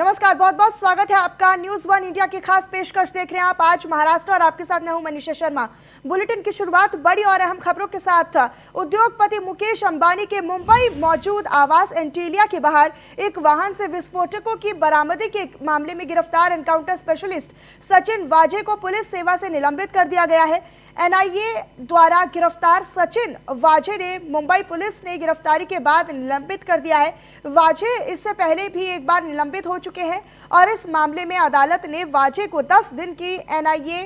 नमस्कार, बहुत बहुत स्वागत है आपका। न्यूज़ वन इंडिया की खास पेशकश देख रहे हैं आप आज महाराष्ट्र और आपके साथ मैं हूं मनीषा शर्मा। बुलेटिन की शुरुआत बड़ी और अहम खबरों के साथ। उद्योगपति मुकेश अंबानी के मुंबई मौजूद आवास एंटीलिया के बाहर एक वाहन से विस्फोटकों की बरामदी के मामले में गिरफ्तार एनकाउंटर स्पेशलिस्ट सचिन वाजे को पुलिस सेवा से निलंबित कर दिया गया है। एनआईए द्वारा गिरफ्तार सचिन वाजे ने मुंबई पुलिस ने गिरफ्तारी के बाद निलंबित कर दिया है। वाजे इससे पहले भी एक बार निलंबित हो चुके हैं और इस मामले में अदालत ने वाजे को 10 दिन की एनआईए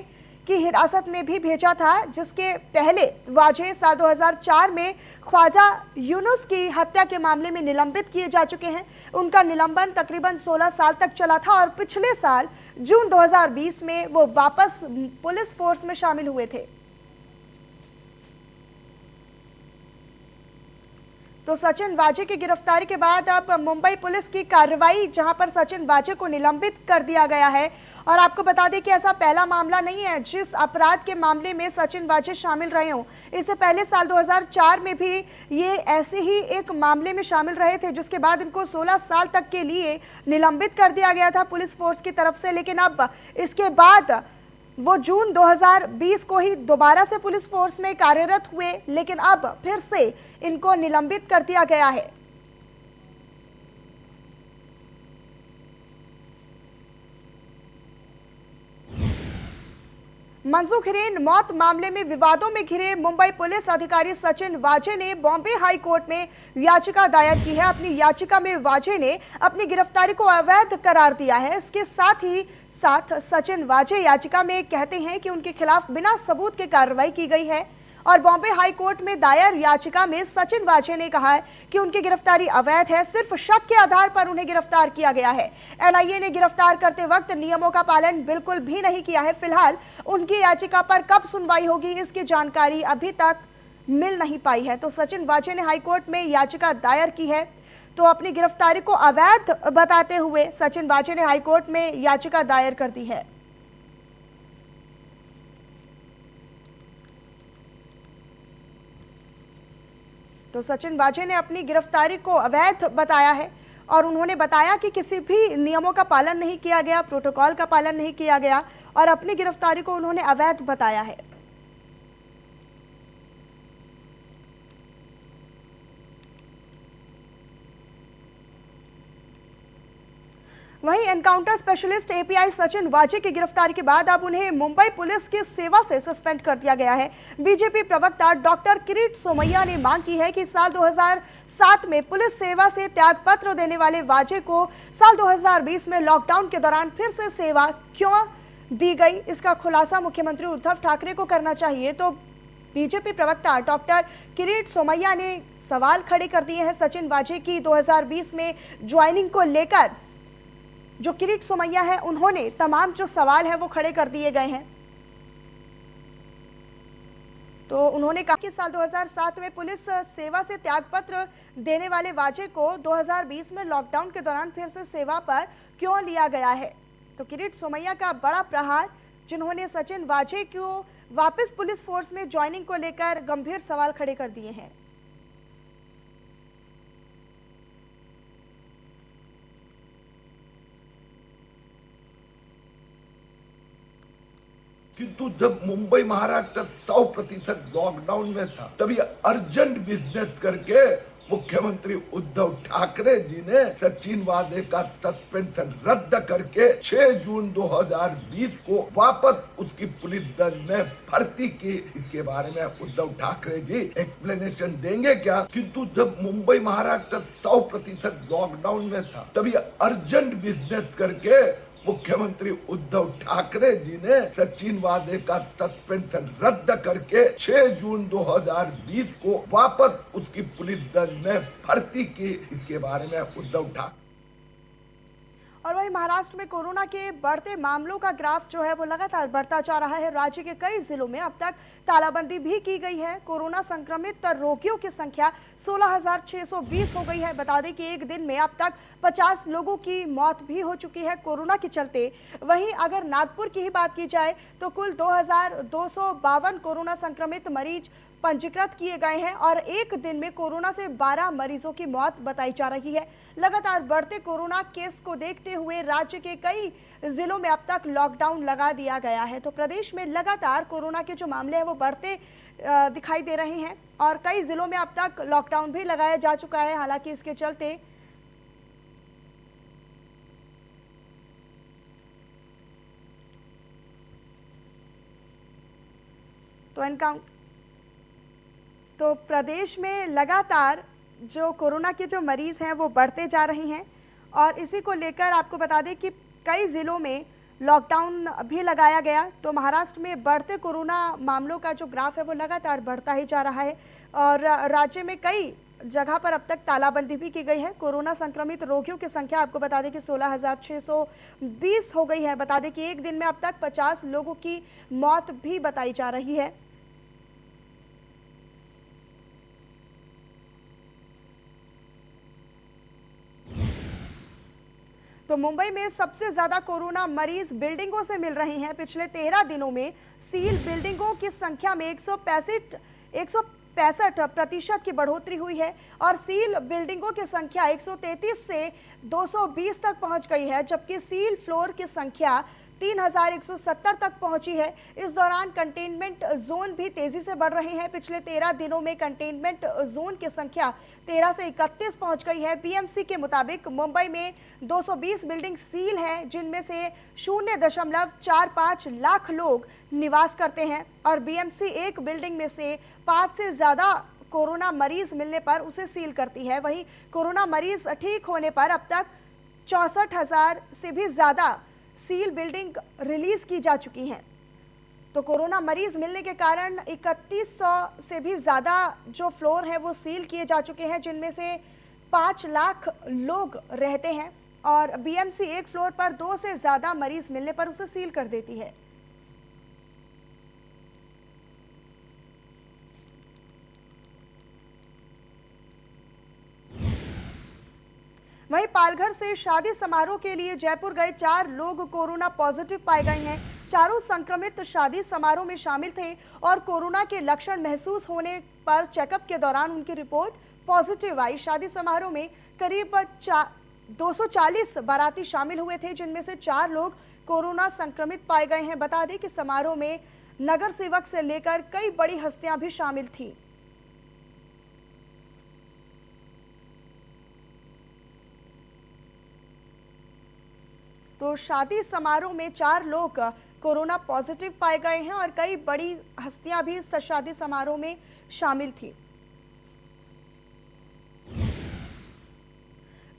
की हिरासत में भी भेजा था, जिसके पहले वाजे साल 2004 में ख्वाजा यूनुस की हत्या के मामले में निलंबित किए जा चुके हैं। उनका निलंबन तकरीबन 16 साल तक चला था और पिछले साल जून 2020 में वो वापस पुलिस फोर्स में शामिल हुए थे। तो सचिन वाजे की गिरफ्तारी के बाद अब मुंबई पुलिस की कार्रवाई, जहां पर सचिन वाजे को निलंबित कर दिया गया है। और आपको बता दें कि ऐसा पहला मामला नहीं है जिस अपराध के मामले में सचिन वाजे शामिल रहे हों। इससे पहले साल 2004 में भी ये ऐसे ही एक मामले में शामिल रहे थे, जिसके बाद इनको 16 साल तक के लिए निलंबित कर दिया गया था पुलिस फोर्स की तरफ से। लेकिन अब इसके बाद वो जून 2020 को ही दोबारा से पुलिस फोर्स में कार्यरत हुए, लेकिन अब फिर से इनको निलंबित कर दिया गया है। मनसुख हिरेन मौत मामले में विवादों में घिरे मुंबई पुलिस अधिकारी सचिन वाजे ने बॉम्बे हाई कोर्ट में याचिका दायर की है। अपनी याचिका में वाजे ने अपनी गिरफ्तारी को अवैध करार दिया है। इसके साथ ही सचिन वाजे याचिका में कहते हैं कि उनके खिलाफ बिना सबूत के कार्रवाई की गई है और बॉम्बे हाई कोर्ट में दायर याचिका में सचिन वाजे ने कहा है कि उनकी गिरफ्तारी अवैध है, सिर्फ शक के आधार पर उन्हें गिरफ्तार किया गया है। एनआईए ने गिरफ्तार करते वक्त नियमों का पालन बिल्कुल भी नहीं किया है। फिलहाल उनकी याचिका पर कब सुनवाई होगी, इसकी जानकारी अभी तक मिल नहीं पाई है। तो सचिन वाजे ने हाईकोर्ट में याचिका दायर की है। तो अपनी गिरफ्तारी को अवैध बताते हुए सचिन वाजे ने हाईकोर्ट में याचिका दायर कर दी है। तो सचिन वाजे ने अपनी गिरफ्तारी को अवैध बताया है और उन्होंने बताया कि किसी भी नियमों का पालन नहीं किया गया, प्रोटोकॉल का पालन नहीं किया गया और अपनी गिरफ्तारी को उन्होंने अवैध बताया है। वहीं एनकाउंटर स्पेशलिस्ट एपीआई सचिन वाजे की गिरफ्तारी के बाद अब उन्हें मुंबई पुलिस की सेवा से सस्पेंड कर दिया गया है। बीजेपी प्रवक्ता डॉक्टर किरीट सोमैया ने मांग की है कि साल 2007 में पुलिस सेवा से त्यागपत्र देने वाले वाजे को साल 2020 में लॉकडाउन के दौरान फिर से सेवा क्यों दी गई, इसका खुलासा मुख्यमंत्री उद्धव ठाकरे को करना चाहिए। तो बीजेपी प्रवक्ता डॉक्टर किरीट सोमैया ने सवाल खड़े कर दिए हैं सचिन वाजे की 2020 में ज्वाइनिंग को लेकर। जो किरीट सोमैया है उन्होंने तमाम जो सवाल हैं वो खड़े कर दिए गए हैं। तो उन्होंने कहा कि साल 2007 में पुलिस सेवा से त्यागपत्र देने वाले वाजे को 2020 में लॉकडाउन के दौरान फिर से सेवा पर क्यों लिया गया है। तो किरीट सोमैया का बड़ा प्रहार, जिन्होंने सचिन वाजे को वापस पुलिस फोर्स में ज्वाइनिंग को लेकर गंभीर सवाल खड़े कर दिए हैं। किंतु जब मुंबई महाराष्ट्र 100% लॉकडाउन में था, तभी अर्जेंट बिजनेस करके मुख्यमंत्री उद्धव ठाकरे जी ने सचिन वाजे का सस्पेंशन रद्द करके 6 जून 2020 को वापस उसकी पुलिस दल में भर्ती की। इसके बारे में उद्धव ठाकरे जी एक्सप्लेनेशन देंगे क्या? किंतु जब मुंबई महाराष्ट्र 100% लॉकडाउन में था, तभी अर्जेंट बिजनेस करके मुख्यमंत्री उद्धव ठाकरे जी ने सचिन वाजे का सस्पेंशन रद्द करके 6 जून 2020 को वापस उसकी पुलिस दल में भर्ती की। इसके बारे में उद्धव ठाकरे। और वहीं महाराष्ट्र में कोरोना के बढ़ते मामलों का ग्राफ जो है वो लगातार बढ़ता जा रहा है। राज्य के कई जिलों में अब तक तालाबंदी भी की गई है। कोरोना संक्रमित रोगियों की संख्या 16,620 हो गई है। बता दें कि एक दिन में अब तक 50 लोगों की मौत भी हो चुकी है कोरोना के चलते। वहीं अगर नागपुर की ही बात की जाए तो कुल 2,252 कोरोना संक्रमित मरीज पंजीकृत किए गए हैं और एक दिन में कोरोना से 12 मरीजों की मौत बताई जा रही है। लगातार बढ़ते कोरोना केस को देखते हुए राज्य के कई जिलों में अब तक लॉकडाउन लगा दिया गया है। तो प्रदेश में लगातार कोरोना के जो मामले हैं वो बढ़ते दिखाई दे रहे हैं और कई जिलों में अब तक लॉकडाउन भी लगाया जा चुका है। हालांकि इसके चलते तो प्रदेश में लगातार जो कोरोना के जो मरीज हैं वो बढ़ते जा रहे हैं और इसी को लेकर आपको बता दें कि कई जिलों में लॉकडाउन भी लगाया गया। तो महाराष्ट्र में बढ़ते कोरोना मामलों का जो ग्राफ है वो लगातार बढ़ता ही जा रहा है और राज्य में कई जगह पर अब तक तालाबंदी भी की गई है। कोरोना संक्रमित रोगियों की संख्या आपको बता दें कि 16,620 हो गई है। बता दें कि एक दिन में अब तक 50 लोगों की मौत भी बताई जा रही है। तो मुंबई में सबसे ज्यादा कोरोना मरीज बिल्डिंगों से मिल रहे हैं। पिछले 13 दिनों में सील बिल्डिंगों की संख्या में 165% की बढ़ोतरी हुई है और सील बिल्डिंगों की संख्या 133 से 220 तक पहुंच गई है, जबकि सील फ्लोर की संख्या 3,170 तक पहुंची है। इस दौरान कंटेनमेंट जोन भी तेजी से बढ़ रहे हैं। पिछले 13 दिनों में कंटेनमेंट जोन की संख्या 13 से 31 पहुंच गई है। बीएमसी के मुताबिक मुंबई में 220 बिल्डिंग सील हैं, जिनमें से 0.45 लाख लोग निवास करते हैं और बीएमसी एक बिल्डिंग में से 5 से ज्यादा कोरोना मरीज मिलने पर उसे सील करती है। वहीं कोरोना मरीज ठीक होने पर अब तक 64,000 से भी ज्यादा सील बिल्डिंग रिलीज की जा चुकी हैं। तो कोरोना मरीज मिलने के कारण 3100 से भी ज़्यादा जो फ्लोर है वो सील किए जा चुके हैं, जिनमें से 5 लाख लोग रहते हैं और बीएमसी एक फ्लोर पर 2 से ज़्यादा मरीज मिलने पर उसे सील कर देती है। वहीं पालघर से शादी समारोह के लिए जयपुर गए 4 लोग कोरोना पॉजिटिव पाए गए हैं। चारों संक्रमित शादी समारोह में शामिल थे और कोरोना के लक्षण महसूस होने पर चेकअप के दौरान उनकी रिपोर्ट पॉजिटिव आई। शादी समारोह में करीब 240 बाराती शामिल हुए थे, जिनमें से 4 लोग कोरोना संक्रमित पाए गए हैं। बता दें कि समारोह में नगर सेवक से लेकर कई बड़ी हस्तियां भी शामिल थीं। तो शादी समारोह में 4 लोग कोरोना पॉजिटिव पाए गए हैं और कई बड़ी हस्तियां भी इस शादी समारोह में शामिल थी।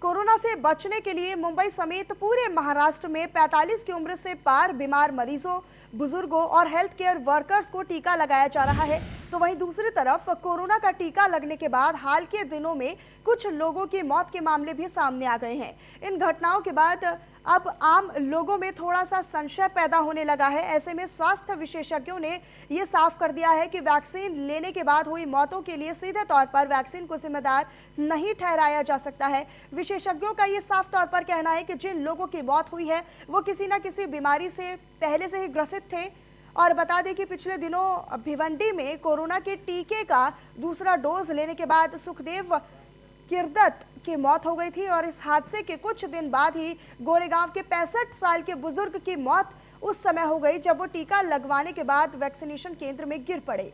कोरोना से बचने के लिए मुंबई समेत पूरे महाराष्ट्र में 45 की उम्र से पार बीमार मरीजों, बुजुर्गों और हेल्थ केयर वर्कर्स को टीका लगाया जा रहा है। तो वहीं दूसरी तरफ कोरोना का टीका लगने के बाद हाल के दिनों में कुछ लोगों की मौत के मामले भी सामने आ गए हैं। इन घटनाओं के बाद अब आम लोगों में थोड़ा सा संशय पैदा होने लगा है। ऐसे में स्वास्थ्य विशेषज्ञों ने ये साफ कर दिया है कि वैक्सीन लेने के बाद हुई मौतों के लिए सीधे तौर पर वैक्सीन को जिम्मेदार नहीं ठहराया जा सकता है। विशेषज्ञों का ये साफ तौर पर कहना है कि जिन लोगों की मौत हुई है वो किसी न किसी बीमारी से पहले से ही ग्रसित थे। और बता दें कि पिछले दिनों भिवंडी में कोरोना के टीके का दूसरा डोज लेने के बाद सुखदेव किरदत की मौत हो गई थी और इस हादसे के कुछ दिन बाद ही गोरेगांव के 65 साल के बुजुर्ग की मौत उस समय हो गई जब वो टीका लगवाने के बाद वैक्सीनेशन केंद्र में गिर पड़े।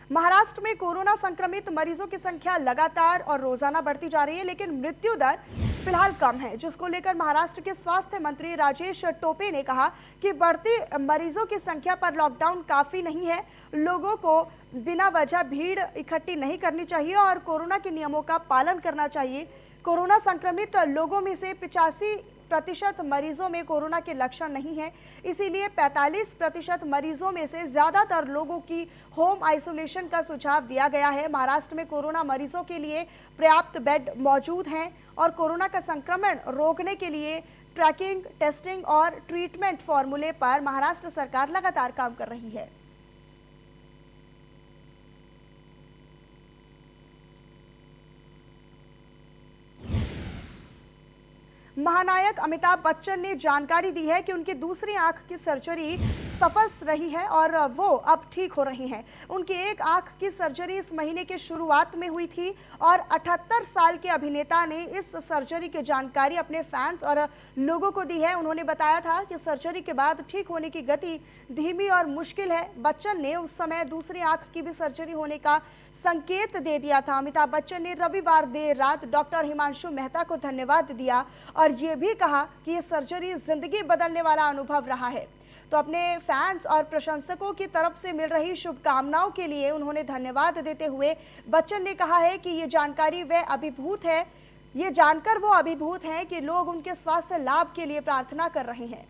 महाराष्ट्र में कोरोना संक्रमित मरीजों की संख्या लगातार और रोजाना बढ़ती जा रही है, लेकिन मृत्यु दर फिलहाल कम है, जिसको लेकर महाराष्ट्र के स्वास्थ्य मंत्री राजेश टोपे ने कहा कि बढ़ती मरीजों की संख्या पर लॉकडाउन काफी नहीं है। लोगों को बिना वजह भीड़ इकट्ठी नहीं करनी चाहिए और कोरोना के नियमों का पालन करना चाहिए। कोरोना संक्रमित लोगों में से 85% मरीजों में कोरोना के लक्षण नहीं है, इसीलिए 45% मरीजों में से ज्यादातर लोगों की होम आइसोलेशन का सुझाव दिया गया है। महाराष्ट्र में कोरोना मरीजों के लिए पर्याप्त बेड मौजूद हैं और कोरोना का संक्रमण रोकने के लिए ट्रैकिंग, टेस्टिंग और ट्रीटमेंट फॉर्मूले पर महाराष्ट्र सरकार लगातार काम कर रही है। महानायक अमिताभ बच्चन ने जानकारी दी है कि उनकी दूसरी आंख की सर्जरी सफल रही है और वो अब ठीक हो रही हैं। उनकी एक आंख की सर्जरी इस महीने के शुरुआत में हुई थी और 78 साल के अभिनेता ने इस सर्जरी की जानकारी अपने फैंस और लोगों को दी है। उन्होंने बताया था कि सर्जरी के बाद ठीक होने की गति धीमी और मुश्किल है। बच्चन ने उस समय दूसरी आंख की भी सर्जरी होने का संकेत दे दिया था। अमिताभ बच्चन ने रविवार देर रात डॉक्टर हिमांशु मेहता को धन्यवाद दिया और ये भी कहा कि ये सर्जरी जिंदगी बदलने वाला अनुभव रहा है। तो अपने फैंस और प्रशंसकों की तरफ से मिल रही शुभकामनाओं के लिए उन्होंने धन्यवाद देते हुए बच्चन ने कहा है कि ये जानकारी वे अभिभूत है, ये जानकर वो अभिभूत हैं कि लोग उनके स्वास्थ्य लाभ के लिए प्रार्थना कर रहे हैं।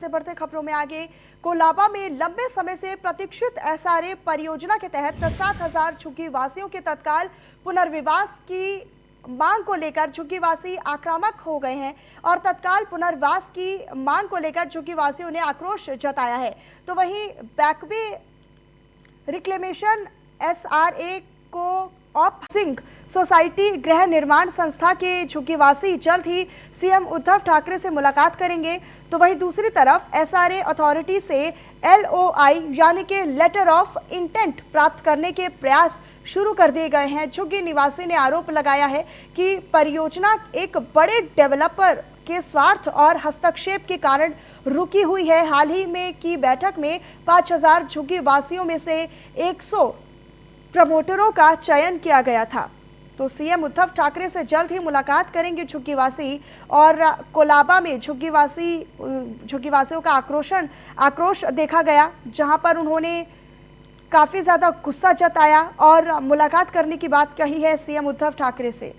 बढ़ते खबरों में आगे, कोलाबा में लंबे समय से प्रतीक्षित एसआरए परियोजना के तहत 7,000 झुग्गीवासियों के तत्काल पुनर्विवास की मांग को लेकर झुग्गीवासी आक्रामक हो गए हैं और तत्काल पुनर्वास की मांग को लेकर झुग्गीवासियों ने आक्रोश जताया है। तो वहीं बैकवे रिक्लेमेशन एसआरए को ऑप सिंह सोसाइटी गृह निर्माण संस्था के झुग्गीवासी जल्द ही सीएम उद्धव ठाकरे से मुलाकात करेंगे। तो वहीं दूसरी तरफ एसआरए अथॉरिटी से एलओआई यानी कि लेटर ऑफ इंटेंट प्राप्त करने के प्रयास शुरू कर दिए गए हैं। झुग्गी निवासी ने आरोप लगाया है कि परियोजना एक बड़े डेवलपर के स्वार्थ और हस्तक्षेप के कारण रुकी हुई है। हाल ही में की बैठक में 5,000 झुग्गी वासियों में से 100 प्रमोटरों का चयन किया गया था। तो सीएम उद्धव ठाकरे से जल्द ही मुलाकात करेंगे झुग्गीवासी और कोलाबा में झुग्गीवासियों का आक्रोश देखा गया, जहां पर उन्होंने काफी ज्यादा गुस्सा जताया और मुलाकात करने की बात कही है सीएम उद्धव ठाकरे से।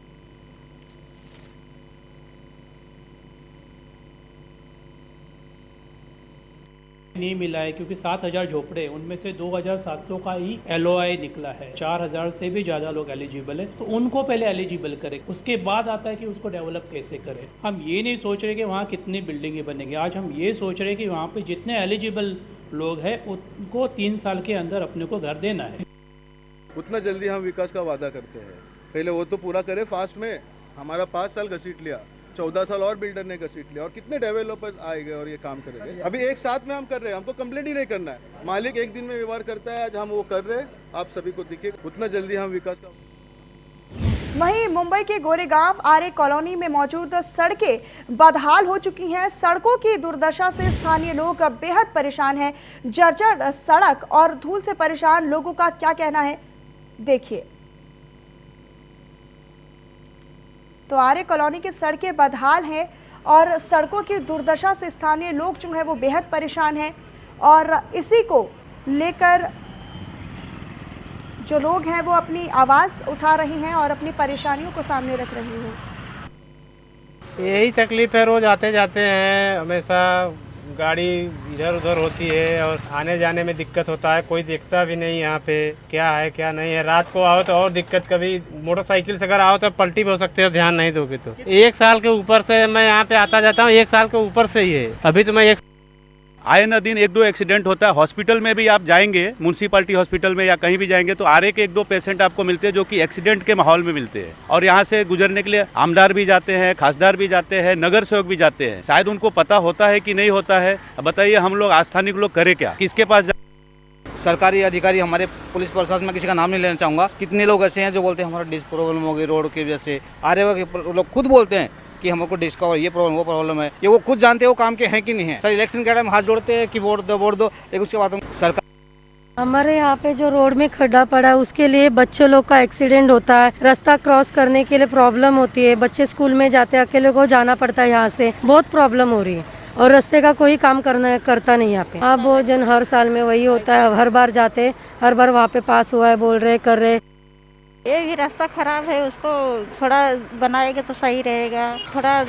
नहीं मिला है क्योंकि 7,000 झोपड़े, उनमें से 2,700 का ही एलओआई निकला है। 4,000 से भी ज़्यादा लोग एलिजिबल है, तो उनको पहले एलिजिबल करें, उसके बाद आता है कि उसको डेवलप कैसे करें। हम ये नहीं सोच रहे कि वहाँ कितनी बिल्डिंगें बनेंगी, आज हम ये सोच रहे कि वहाँ पे जितने एलिजिबल लोग हैं उनको 3 साल के अंदर अपने को घर देना है। उतना जल्दी हम विकास का वादा करते हैं, पहले वो तो पूरा करें फास्ट में। हमारा 5 साल घसीट लिया, 14 साल और बिल्डर ने घसीट लिया और कितने डेवलपर्स आएंगे और ये काम करेंगे। अभी एक साथ में हम कर रहे हैं, हमको कंप्लेंट ही नहीं करना है। मालिक एक दिन में व्यवहार करता है, आज हम वो कर रहे हैं, आप सभी को दिखे। उतना जल्दी हम विकास का। वहीं मुंबई के गोरेगांव आरे कॉलोनी में मौजूद सड़कें बदहाल हो चुकी हैं। सड़कों की दुर्दशा से स्थानीय लोग बेहद परेशान हैं। जर्जर सड़क और धूल से परेशान लोगों का क्या कहना है, देखिए। तो आरे कॉलोनी की सड़कें बदहाल हैं और सड़कों की दुर्दशा से स्थानीय लोग जो है वो बेहद परेशान हैं और इसी को लेकर जो लोग हैं वो अपनी आवाज़ उठा रही हैं और अपनी परेशानियों को सामने रख रही हैं। यही तकलीफ है, रोज आते जाते हैं, हमेशा गाड़ी इधर उधर होती है और आने जाने में दिक्कत होता है। कोई देखता भी नहीं यहाँ पे क्या है क्या नहीं है। रात को आओ तो और दिक्कत, कभी मोटरसाइकिल से अगर आओ तो पलटी भी हो सकती है, ध्यान नहीं दोगे तो। 1 साल के ऊपर से मैं यहाँ पे आता जाता हूँ, 1 साल के ऊपर से ही है। अभी तो मैं आए न दिन 1-2 एक्सीडेंट होता है। हॉस्पिटल में भी आप जाएंगे, म्यूनसिपालिटी हॉस्पिटल में या कहीं भी जाएंगे तो आरे के 1-2 पेशेंट आपको मिलते हैं जो कि एक्सीडेंट के माहौल में मिलते हैं। और यहाँ से गुजरने के लिए आमदार भी जाते हैं, खासदार भी जाते हैं, नगर सेवक भी जाते हैं। शायद उनको पता होता है कि नहीं होता है। बताइए हम लोग स्थानीय लोग करें क्या, किसके पास सरकारी अधिकारी, हमारे पुलिस प्रशासन में किसी का नाम नहीं लेना चाहूँगा, कितने लोग ऐसे हैं जो बोलते हैं हमारा डिस प्रॉब्लम हो गई रोड की वजह से। आरे के लोग खुद बोलते हैं कि हमको डिस्कवर ये प्रॉब्लम वो प्रॉब्लम है, ये वो खुद जानते हैं वो काम के हैं कि नहीं है। सर इलेक्शन के टाइम हाथ जोड़ते हैं कि वोट दो, लेकिन उसके बाद सरकार। हमारे यहाँ पे जो रोड में खड्डा पड़ा है उसके लिए बच्चों लोग का एक्सीडेंट होता है, रास्ता क्रॉस करने के लिए प्रॉब्लम होती है। बच्चे स्कूल में जाते हैं, अकेले को जाना पड़ता है, यहाँ से बहुत प्रॉब्लम हो रही है और रास्ते का कोई काम करता नहीं यहाँ पे। हाँ, भोजन हर साल में वही होता है, हर बार जाते, हर बार वहाँ पे पास हुआ है, बोल रहे कर रहे। ये भी रास्ता खराब है, उसको थोड़ा बनाएगा तो सही रहेगा, थोड़ा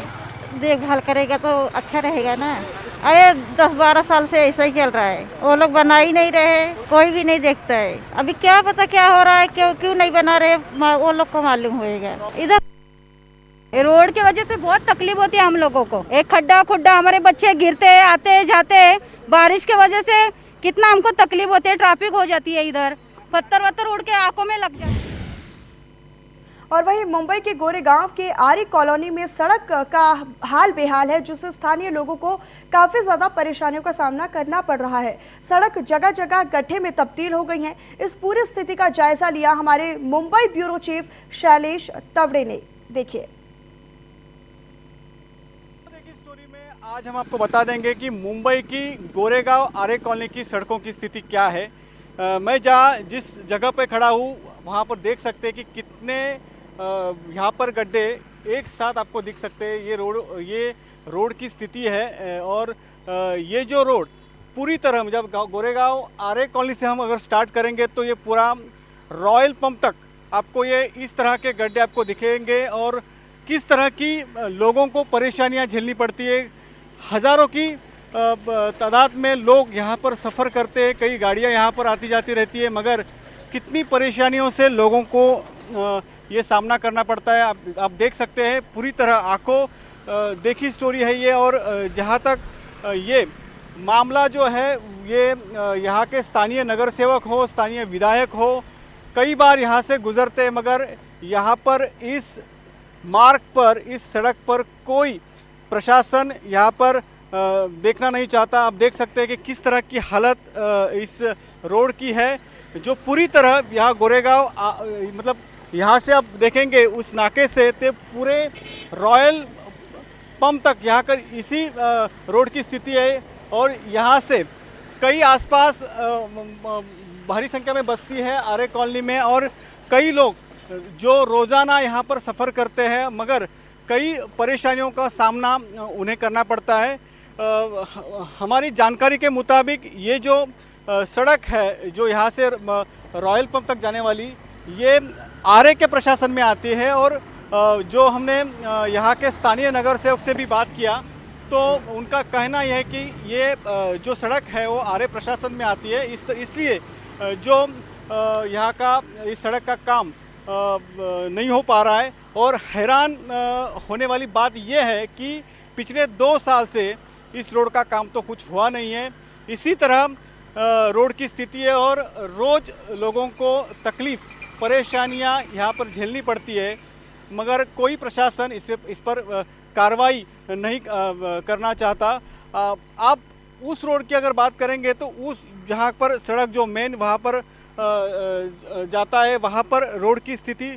देखभाल करेगा तो अच्छा रहेगा ना। अरे 10-12 साल से ऐसा ही चल रहा है, वो लोग बना ही नहीं रहे, कोई भी नहीं देखता है। अभी क्या पता क्या हो रहा है, क्यों नहीं बना रहे, वो लोग को मालूम होएगा। इधर रोड की वजह से बहुत तकलीफ होती है हम लोगों को। एक खड्डा हमारे बच्चे गिरते हैं, आते जाते हैं, बारिश की वजह से कितना हमको तकलीफ होती है, ट्रैफिक हो जाती है इधर। पत्थर वत्थर उड़ के आंखों में लग जाते। और वहीं मुंबई के गोरेगांव के आरी कॉलोनी में सड़क का हाल बेहाल है, जिससे स्थानीय लोगों को काफी ज्यादा परेशानियों का सामना करना पड़ रहा है। सड़क जगह जगह गड्ढे में तब्दील हो गई है। इस पूरी स्थिति का जायजा लिया हमारे मुंबई ब्यूरो चीफ शैलेश तवड़े ने। देखिए स्टोरी में आज हम आपको बता देंगे कि मुंबई की गोरेगांव आरे कॉलोनी की सड़कों की स्थिति क्या है। मैं जिस जगह पे खड़ा हूँ वहाँ पर देख सकते हैं कि कितने यहाँ पर गड्ढे एक साथ आपको दिख सकते हैं। ये रोड की स्थिति है और ये जो रोड पूरी तरह जब गोरेगांव आरे कॉलोनी से हम अगर स्टार्ट करेंगे तो ये पूरा रॉयल पंप तक आपको ये इस तरह के गड्ढे आपको दिखेंगे और किस तरह की लोगों को परेशानियां झेलनी पड़ती है। हज़ारों की तादाद में लोग यहाँ पर सफ़र करते हैं, कई गाड़ियाँ यहाँ पर आती जाती रहती है, मगर कितनी परेशानियों से लोगों को ये सामना करना पड़ता है आप देख सकते हैं। पूरी तरह आंखों देखी स्टोरी है ये। और जहाँ तक ये मामला जो है ये यहाँ के स्थानीय नगर सेवक हो, स्थानीय विधायक हो, कई बार यहाँ से गुजरते हैं, मगर यहाँ पर इस मार्ग पर, इस सड़क पर कोई प्रशासन यहाँ पर देखना नहीं चाहता। आप देख सकते हैं कि किस तरह की हालत इस रोड की है, जो पूरी तरह यहाँ गोरेगांव मतलब यहाँ से आप देखेंगे उस नाके से ते पूरे रॉयल पंप तक यहाँ का इसी रोड की स्थिति है। और यहाँ से कई आसपास भारी संख्या में बस्ती है आरे कॉलोनी में और कई लोग जो रोज़ाना यहाँ पर सफ़र करते हैं, मगर कई परेशानियों का सामना उन्हें करना पड़ता है। हमारी जानकारी के मुताबिक ये जो सड़क है जो यहाँ से रॉयल पंप तक जाने वाली, ये आरे के प्रशासन में आती है। और जो हमने यहाँ के स्थानीय नगर सेवक से भी बात किया तो उनका कहना यह है कि ये जो सड़क है वो आरे प्रशासन में आती है, इसलिए जो यहाँ का इस सड़क का काम नहीं हो पा रहा है। और हैरान होने वाली बात यह है कि पिछले 2 साल से इस रोड का काम तो कुछ हुआ नहीं है। इसी तरह रोड की स्थिति है और रोज़ लोगों को तकलीफ़, परेशानियां यहाँ पर झेलनी पड़ती है, मगर कोई प्रशासन इस पर कार्रवाई नहीं करना चाहता। आप उस रोड की अगर बात करेंगे तो उस जहाँ पर सड़क जो मेन वहाँ पर जाता है, वहाँ पर रोड की स्थिति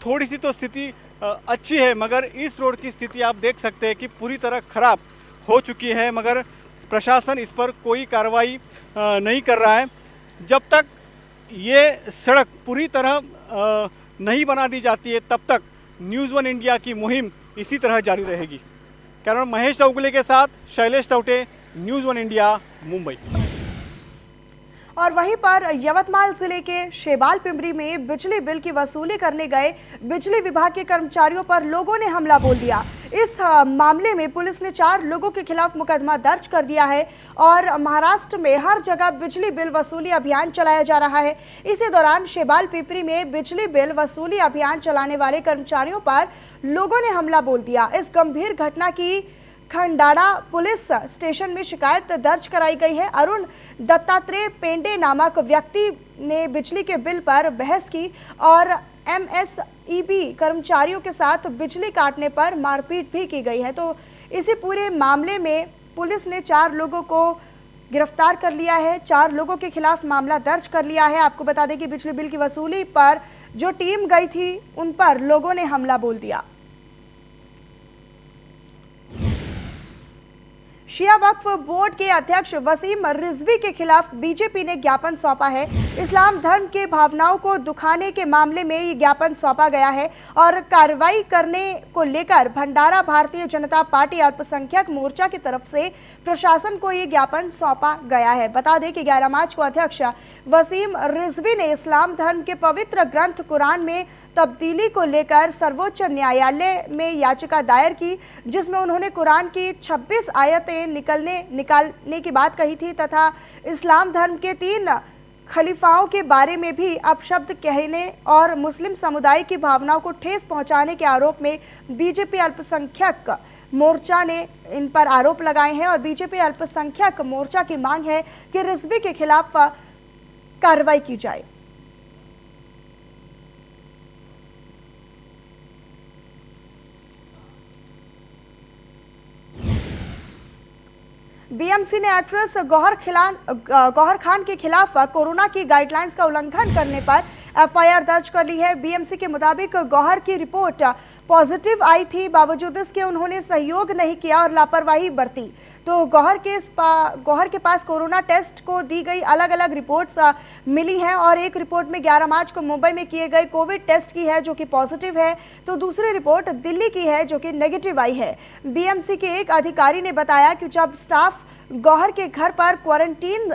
थोड़ी सी तो स्थिति अच्छी है, मगर इस रोड की स्थिति आप देख सकते हैं कि पूरी तरह ख़राब हो चुकी है, मगर प्रशासन इस पर कोई कार्रवाई नहीं कर रहा है। जब तक ये सड़क पूरी तरह नहीं बना दी जाती है तब तक न्यूज़ 1 इंडिया की मुहिम इसी तरह जारी रहेगी। कैमरा महेश चौगुले के साथ शैलेश तवटे, न्यूज़ 1 इंडिया, मुंबई। और वहीं पर यवतमाल जिले के शेबाल पिंपरी में बिजली बिल की वसूली करने गए बिजली विभाग के कर्मचारियों पर लोगों ने हमला बोल दिया। इस मामले में पुलिस ने 4 लोगों के खिलाफ मुकदमा दर्ज कर दिया है और महाराष्ट्र में हर जगह बिजली बिल वसूली अभियान चलाया जा रहा है। इसी दौरान शेबाल पिंपरी में बिजली बिल वसूली अभियान चलाने वाले कर्मचारियों पर लोगों ने हमला बोल दिया। इस गंभीर घटना की खंडाड़ा पुलिस स्टेशन में शिकायत दर्ज कराई गई है। अरुण दत्तात्रेय पेंडे नामक व्यक्ति ने बिजली के बिल पर बहस की और MSEB कर्मचारियों के साथ बिजली काटने पर मारपीट भी की गई है। तो इसी पूरे मामले में पुलिस ने 4 लोगों को गिरफ्तार कर लिया है, 4 लोगों के खिलाफ मामला दर्ज कर लिया है। आपको बता दें कि बिजली बिल की वसूली पर जो टीम गई थी उन पर लोगों ने हमला बोल दिया। शिया वक्फ बोर्ड के अध्यक्ष वसीम रिजवी के खिलाफ बीजेपी ने ज्ञापन सौंपा है। इस्लाम धर्म के भावनाओं को दुखाने के मामले में ये ज्ञापन सौंपा गया है और कार्रवाई करने को लेकर भंडारा भारतीय जनता पार्टी अल्पसंख्यक मोर्चा की तरफ से प्रशासन को ये ज्ञापन सौंपा गया है। बता दें कि 11 मार्च को अध्यक्ष वसीम रिजवी ने इस्लाम धर्म के पवित्र ग्रंथ कुरान में तब्दीली को लेकर सर्वोच्च न्यायालय में याचिका दायर की, जिसमें उन्होंने कुरान की 26 आयतें निकालने की बात कही थी तथा इस्लाम धर्म के 3 खलीफाओं के बारे में भी अपशब्द कहने और मुस्लिम समुदाय की भावनाओं को ठेस पहुंचाने के आरोप में बीजेपी अल्पसंख्यक मोर्चा ने इन पर आरोप लगाए हैं और बीजेपी अल्पसंख्यक मोर्चा की मांग है कि रिजवी के खिलाफ कार्रवाई की जाए। बीएमसी ने एक्ट्रेस गौहर खान के खिलाफ कोरोना की गाइडलाइंस का उल्लंघन करने पर एफआईआर दर्ज कर ली है। बीएमसी के मुताबिक गौहर की रिपोर्ट पॉजिटिव आई थी, बावजूद इसके उन्होंने सहयोग नहीं किया और लापरवाही बरती। तो गौहर के पास कोरोना टेस्ट को दी गई अलग अलग रिपोर्ट्स मिली हैं और एक रिपोर्ट में 11 मार्च को मुंबई में किए गए कोविड टेस्ट की है जो कि पॉजिटिव है, तो दूसरी रिपोर्ट दिल्ली की है जो कि नेगेटिव आई है। बीएमसी के एक अधिकारी ने बताया कि जब स्टाफ गौहर के घर पर क्वारंटीन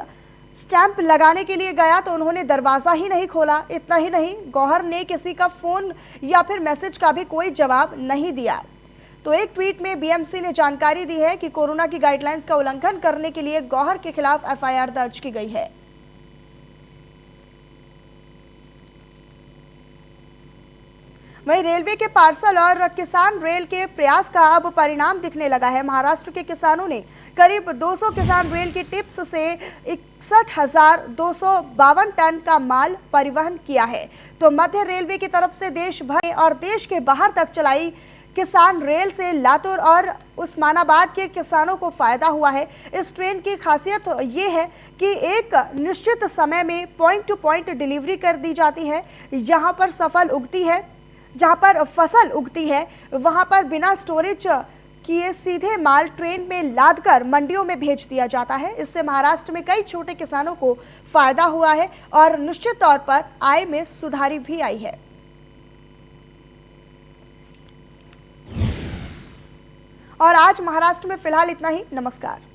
स्टैंप लगाने के लिए गया तो उन्होंने दरवाज़ा ही नहीं खोला। इतना ही नहीं, गौहर ने किसी का फ़ोन या फिर मैसेज का भी कोई जवाब नहीं दिया। तो एक ट्वीट में बीएमसी ने जानकारी दी है कि कोरोना की गाइडलाइंस का उल्लंघन करने के लिए गौहर के खिलाफ एफआईआर दर्ज की गई है। वहीं रेलवे के पार्सल और किसान रेल के प्रयास का अब परिणाम दिखने लगा है। महाराष्ट्र के किसानों ने करीब 200 किसान रेल की टिप्स से 61,252 टन का माल परिवहन किया है। तो मध्य रेलवे की तरफ से देश भर और देश के बाहर तक चलाई किसान रेल से लातूर और उस्मानाबाद के किसानों को फायदा हुआ है। इस ट्रेन की खासियत ये है कि एक निश्चित समय में पॉइंट टू पॉइंट डिलीवरी कर दी जाती है। जहां पर फसल उगती है वहां पर बिना स्टोरेज किए सीधे माल ट्रेन में लादकर मंडियों में भेज दिया जाता है। इससे महाराष्ट्र में कई छोटे किसानों को फायदा हुआ है और निश्चित तौर पर आय में सुधार भी आई है। और आज महाराष्ट्र में फिलहाल इतना ही। नमस्कार।